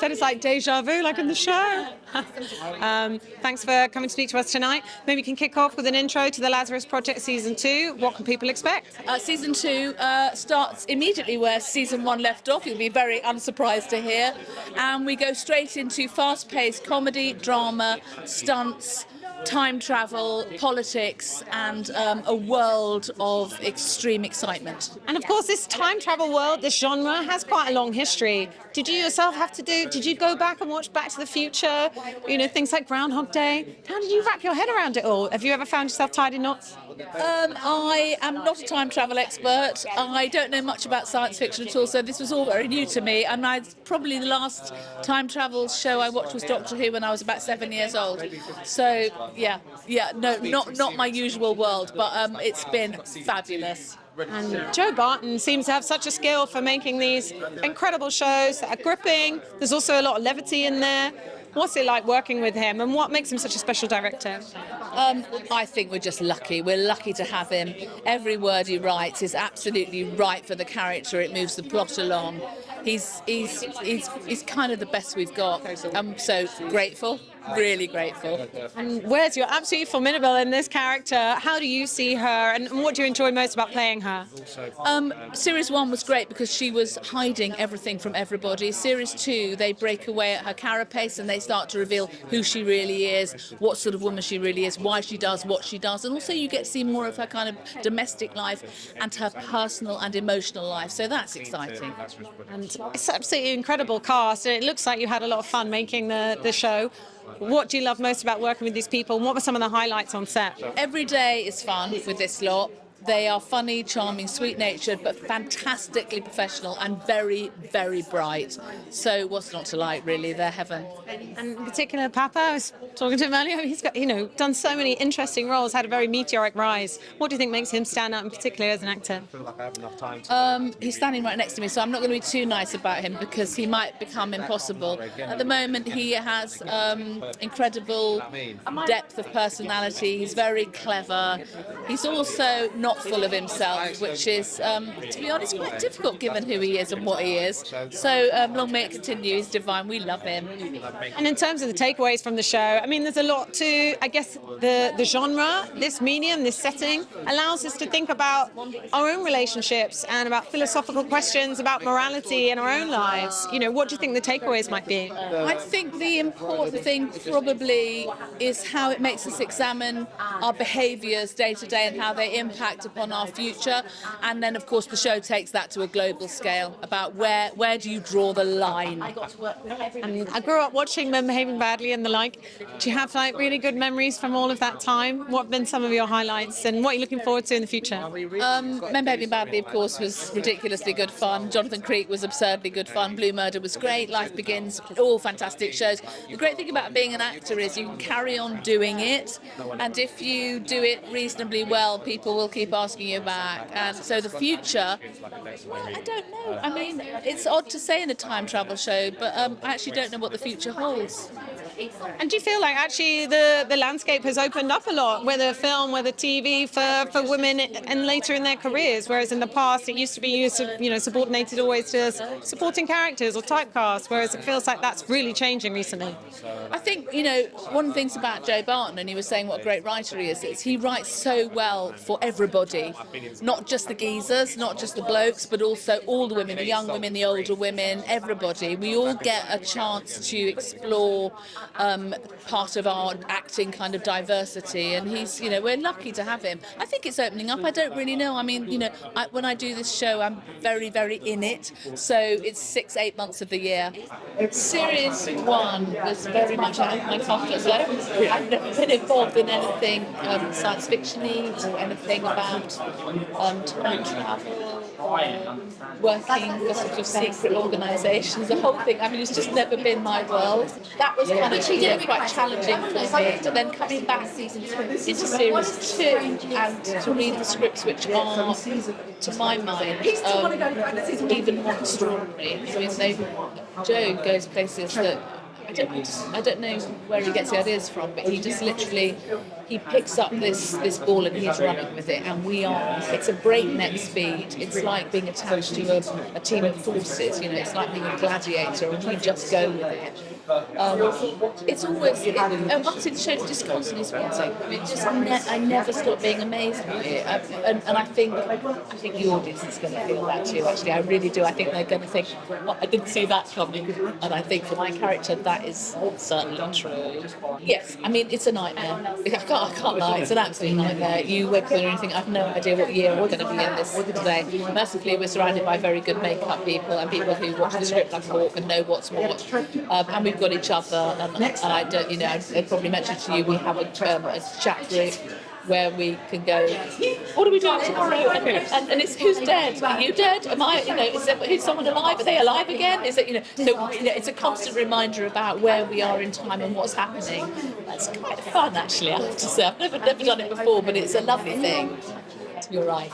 said it's like deja vu, like in the show. Thanks for coming to speak to us tonight. Maybe you can kick off with an intro to the Lazarus Project Season 2. What can people expect? Season 2 starts immediately where Season 1 left off. You'll be very unsurprised to hear. And we go straight into fast-paced comedy, drama, stunts, time travel, politics, and a world of extreme excitement. And of course, this time travel world, this genre, has quite a long history. Did you yourself did you go back and watch Back to the Future? You know, things like Groundhog Day? How did you wrap your head around it all? Have you ever found yourself tied in knots? I am not a time travel expert. I don't know much about science fiction at all, so this was all very new to me. And probably the last time travel show I watched was Doctor Who when I was about 7 years old. So not my usual world, but it's been fabulous. And Joe Barton seems to have such a skill for making these incredible shows that are gripping. There's also a lot of levity in there. What's it like working with him, and what makes him such a special director? I think we're just lucky. We're lucky to have him. Every word he writes is absolutely right for the character. It moves the plot along. He's kind of the best we've got. I'm so grateful, really grateful. And Wes, you're absolutely formidable in this character. How do you see her, and what do you enjoy most about playing her? Series 1 was great because she was hiding everything from everybody. Series 2, they break away at her carapace and they start to reveal who she really is, what sort of woman she really is, why she does what she does, and also you get to see more of her kind of domestic life and her personal and emotional life. So that's exciting. And it's absolutely incredible cast, and it looks like you had a lot of fun making the show. What do you love most about working with these people, and what were some of the highlights on set? Every day is fun with this lot. They are funny, charming, sweet-natured, but fantastically professional and very, very bright. So what's not to like, really? They're heaven. And in particular, Papa, I was talking to him earlier, he's got, done so many interesting roles, had a very meteoric rise. What do you think makes him stand out in particular as an actor? He's standing right next to me, so I'm not going to be too nice about him because he might become impossible. At the moment, he has incredible depth of personality. He's very clever. He's also not full of himself, which is, to be honest, quite difficult given who he is and what he is. So long may it continue. He's divine. We love him. And in terms of the takeaways from the show, I mean, there's a lot to, I guess, the genre, this medium, this setting, allows us to think about our own relationships and about philosophical questions, about morality in our own lives. What do you think the takeaways might be? I think the important thing probably is how it makes us examine our behaviours day to day and how they impact upon our future. And then, of course, the show takes that to a global scale about where do you draw the line. And I grew up watching Men Behaving Badly and the like. Do you have really good memories from all of that time? What have been some of your highlights, and what are you looking forward to in the future? Men Behaving Badly, of course, was ridiculously good fun. Jonathan Creek was absurdly good fun. Blue Murder was great. Life Begins, all fantastic shows. The great thing about being an actor is you can carry on doing it, and if you do it reasonably well, people will keep asking you back. And so the future, well, I don't know. I mean, it's odd to say in a time travel show, but I actually don't know what the future holds. And do you feel like actually the landscape has opened up a lot, whether film, whether TV, for women and later in their careers, whereas in the past it used to be subordinated always to supporting characters or typecast, whereas it feels like that's really changing recently? I think, one of the things about Joe Barton, and he was saying what a great writer he is he writes so well for everybody, not just the geezers, not just the blokes, but also all the women, the young women, the older women, everybody. We all get a chance to explore part of our acting kind of diversity, and we're lucky to have him. I think it's opening up. I don't really know. I mean, when I do this show, I'm very, very in it, so it's 6-8 months of the year. Series 1 was very much out of my comfort zone. I've never been involved in anything science fiction-y or anything about time travel, working for sort of secret organisations, the whole thing. I mean, it's just never been my world. That was kind of quite challenging for me. But then coming back into series 2 and to read the scripts, which are, to my mind, even more extraordinary. I mean, Joe goes places that I don't know where he gets the ideas from, but he just literally he picks up this ball and he's running with it, and it's a breakneck speed. It's like being attached to a team of forces. It's like being a gladiator, and we just go with it. It's always once it's shown, just constantly spotting. I mean, I never stop being amazed by it, and I think the audience is going to feel that too. Actually, I really do. I think they're going to think, oh, I didn't see that coming, and I think for my character that is certainly true. Yes, I mean it's a nightmare. I can't lie. It's an absolute nightmare. You wake up and you think, I've no idea what year we're going to be in this today. Mercifully, we're surrounded by very good makeup people and people who watch the script like a hawk and know what's what, and we've got each other. And I don't, I probably mentioned to you, we have a chat group where we can go, what are we doing tomorrow? And it's who's dead? Are you dead? Am I? Is someone alive? Are they alive again? Is it? So it's a constant reminder about where we are in time and what's happening. That's quite fun, actually. I have to say, I've never done it before, but it's a lovely thing. You're right.